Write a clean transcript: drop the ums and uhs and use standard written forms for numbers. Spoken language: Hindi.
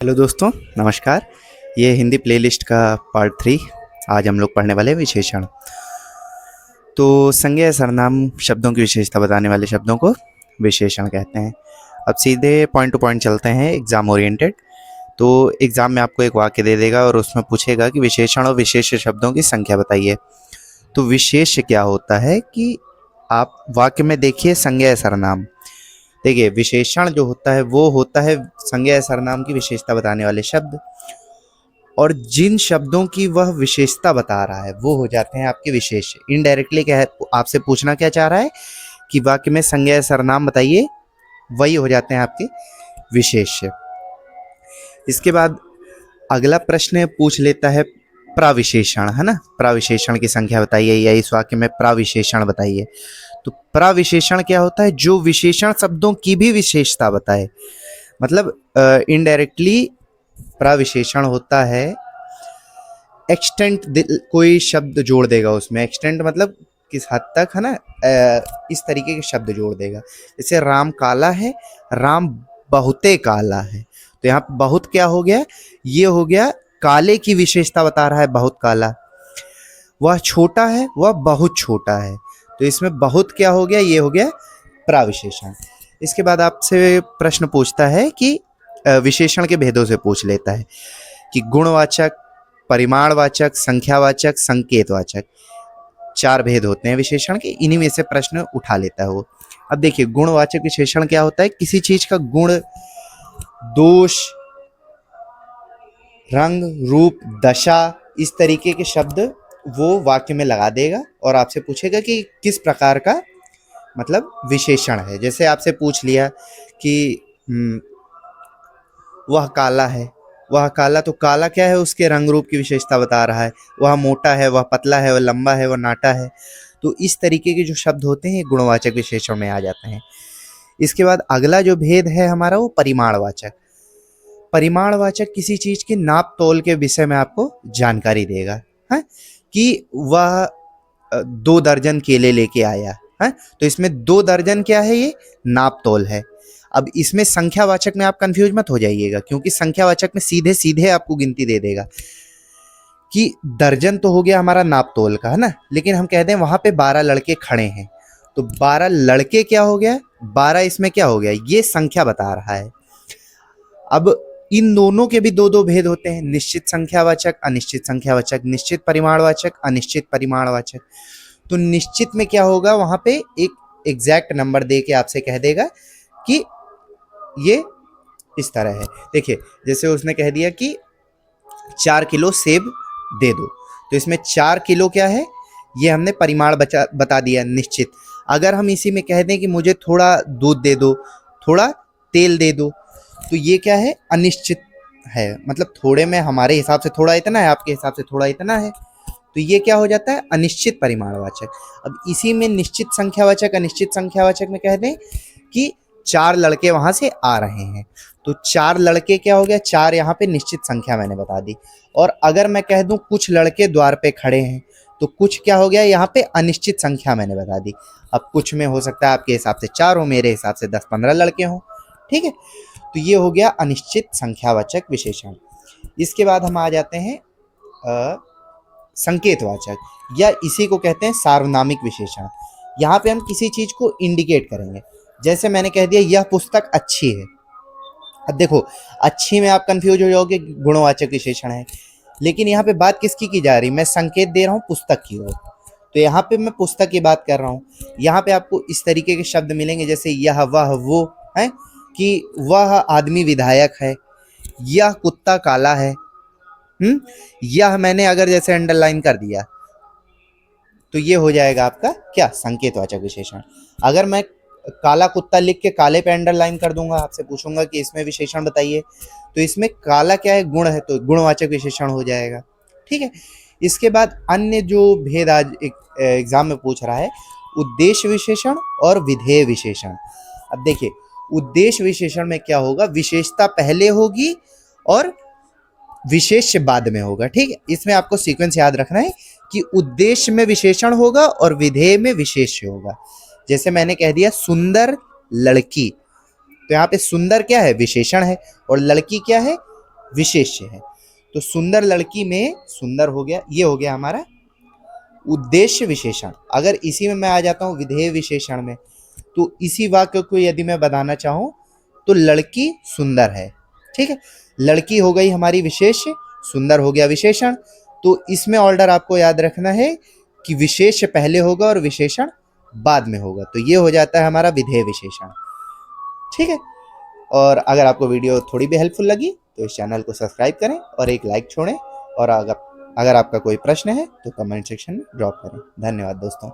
हेलो दोस्तों, नमस्कार। ये हिंदी प्लेलिस्ट का पार्ट 3। आज हम लोग पढ़ने वाले हैं विशेषण। तो संज्ञा या सर्वनाम शब्दों की विशेषता बताने वाले शब्दों को विशेषण कहते हैं। अब सीधे पॉइंट टू पॉइंट चलते हैं, एग्ज़ाम ओरिएंटेड। तो एग्ज़ाम में आपको एक वाक्य दे देगा और उसमें पूछेगा कि विशेषण और विशेष्य शब्दों की संख्या बताइए। तो विशेष्य क्या होता है कि आप वाक्य में देखिए संज्ञा या सर्वनाम। देखिए, विशेषण जो होता है वो होता है संज्ञा या सर्वनाम की विशेषता बताने वाले शब्द, और जिन शब्दों की वह विशेषता बता रहा है वो हो जाते हैं आपके विशेष्य। इनडायरेक्टली क्या है, आपसे पूछना क्या चाह रहा है कि वाक्य में संज्ञा या सर्वनाम बताइए, वही हो जाते हैं आपके विशेष्य। इसके बाद अगला प्रश्न पूछ लेता है प्रविशेषण, है ना। प्रविशेषण की संख्या बताइए या इस वाक्य में प्रविशेषण बताइए। तो प्रविशेषण क्या होता है, जो विशेषण शब्दों की भी विशेषता बताए। मतलब इनडायरेक्टली प्रविशेषण होता है एक्सटेंट, कोई शब्द जोड़ देगा उसमें। एक्सटेंट मतलब किस हद तक, है ना। इस तरीके के शब्द जोड़ देगा। जैसे राम काला है, राम बहुते काला है। तो यहाँ बहुत क्या हो गया, ये हो गया काले की विशेषता बता रहा है, बहुत काला। वह छोटा है, वह बहुत छोटा है। तो इसमें बहुत क्या हो गया, ये हो गया प्रविशेषण। इसके बाद आपसे प्रश्न पूछता है कि विशेषण के भेदों से पूछ लेता है कि गुणवाचक, परिमाणवाचक, संख्यावाचक, संकेतवाचक, 4 भेद होते हैं विशेषण के। इन्हीं में से प्रश्न उठा लेता है वो। अब देखिए, गुणवाचक विशेषण क्या होता है, किसी चीज का गुण, दोष, रंग, रूप, दशा, इस तरीके के शब्द वो वाक्य में लगा देगा और आपसे पूछेगा कि किस प्रकार का मतलब विशेषण है। जैसे आपसे पूछ लिया कि वह काला है, वह काला, तो काला क्या है, उसके रंग रूप की विशेषता बता रहा है। वह मोटा है, वह पतला है, वह लंबा है, वह नाटा है। तो इस तरीके के जो शब्द होते हैं गुणवाचक विशेषण में आ जाते हैं। इसके बाद अगला जो भेद है हमारा वो परिमाणवाचक। परिमाणवाचक किसी चीज के नाप तोल के विषय में आपको जानकारी देगा, है कि वह 2 दर्जन केले लेके आया है। तो इसमें 2 दर्जन क्या है, ये नाप तोल है। अब इसमें संख्यावाचक में आप कंफ्यूज मत हो जाइएगा, क्योंकि संख्यावाचक में सीधे सीधे आपको गिनती दे देगा कि दर्जन तो हो गया हमारा नाप तोल का, है ना। लेकिन हम कहते हैं वहां पे 12 लड़के खड़े हैं, तो 12 लड़के क्या हो गया, 12 इसमें क्या हो गया, ये संख्या बता रहा है। अब इन दोनों के भी 2-2 भेद होते हैं, निश्चित संख्यावाचक, अनिश्चित संख्यावाचक, निश्चित परिमाणवाचक, अनिश्चित परिमाणवाचक। तो निश्चित में क्या होगा, वहां पे एक एग्जैक्ट नंबर दे के आपसे कह देगा कि ये इस तरह है। देखिए, जैसे उसने कह दिया कि 4 किलो सेब दे दो, तो इसमें 4 किलो क्या है, ये हमने परिमाण बता दिया निश्चित। अगर हम इसी में कह दें कि मुझे थोड़ा दूध दे दो, थोड़ा तेल दे दो, तो ये क्या है, अनिश्चित है। मतलब थोड़े में हमारे हिसाब से थोड़ा इतना है, आपके हिसाब से थोड़ा इतना है, तो ये क्या हो जाता है, अनिश्चित परिमाणवाचक। अब इसी में निश्चित संख्यावाचक, अनिश्चित संख्यावाचक में कह दें कि 4 लड़के वहां से आ रहे हैं, तो 4 लड़के क्या हो गया, 4 यहाँ पे निश्चित संख्या मैंने बता दी। और अगर मैं कह दूं कुछ लड़के द्वार पे खड़े हैं, तो कुछ क्या हो गया, यहाँ पे अनिश्चित संख्या मैंने बता दी। अब कुछ में हो सकता है आपके हिसाब से 4 हो, मेरे हिसाब से 10-15 लड़के हों, ठीक है। तो ये हो गया अनिश्चित संख्यावाचक विशेषण। इसके बाद हम आ जाते हैं संकेतवाचक, या इसी को कहते हैं सार्वनामिक विशेषण। यहाँ पे हम किसी चीज को इंडिकेट करेंगे। जैसे मैंने कह दिया यह पुस्तक अच्छी है। अब देखो, अच्छी में आप कंफ्यूज हो जाओगे, गुणवाचक विशेषण है, लेकिन यहाँ पे बात किसकी की जा रही, मैं संकेत दे रहा हूँ पुस्तक की ओर। तो यहाँ पे मैं पुस्तक की बात कर रहा हूँ। यहाँ पे आपको इस तरीके के शब्द मिलेंगे, जैसे यह, वह, वो, है कि वह आदमी विधायक है, यह कुत्ता काला है। यह मैंने अगर जैसे अंडरलाइन कर दिया, तो ये हो जाएगा आपका क्या, संकेतवाचक विशेषण। अगर मैं काला कुत्ता लिख के काले पे अंडरलाइन कर दूंगा, आपसे पूछूंगा कि इसमें विशेषण बताइए, तो इसमें काला क्या है, गुण है, तो गुणवाचक विशेषण हो जाएगा, ठीक है। इसके बाद अन्य जो भेद आज एग्जाम में पूछ रहा है, उद्देश्य विशेषण और विधेय विशेषण। अब देखिए, उद्देश्य विशेषण में क्या होगा, विशेषता पहले होगी और विशेष्य बाद में होगा, ठीक है। इसमें आपको सीक्वेंस याद रखना है कि उद्देश्य में विशेषण होगा और विधेय में विशेष्य होगा। जैसे मैंने कह दिया सुंदर लड़की, तो यहाँ पे सुंदर क्या है, विशेषण है, और लड़की क्या है, विशेष्य है। तो सुंदर लड़की में सुंदर हो गया, ये हो गया हमारा उद्देश्य विशेषण। अगर इसी में मैं आ जाता हूँ विधेय विशेषण में, तो इसी वाक्य को यदि मैं बताना चाहूँ तो लड़की सुंदर है, ठीक है। लड़की हो गई हमारी विशेष्य, सुंदर हो गया विशेषण। तो इसमें ऑर्डर आपको याद रखना है कि विशेष्य पहले होगा और विशेषण बाद में होगा। तो ये हो जाता है हमारा विधेय विशेषण, ठीक है। और अगर आपको वीडियो थोड़ी भी हेल्पफुल लगी तो इस चैनल को सब्सक्राइब करें और एक लाइक छोड़ें। और अगर आपका कोई प्रश्न है तो कमेंट सेक्शन में ड्रॉप करें। धन्यवाद दोस्तों।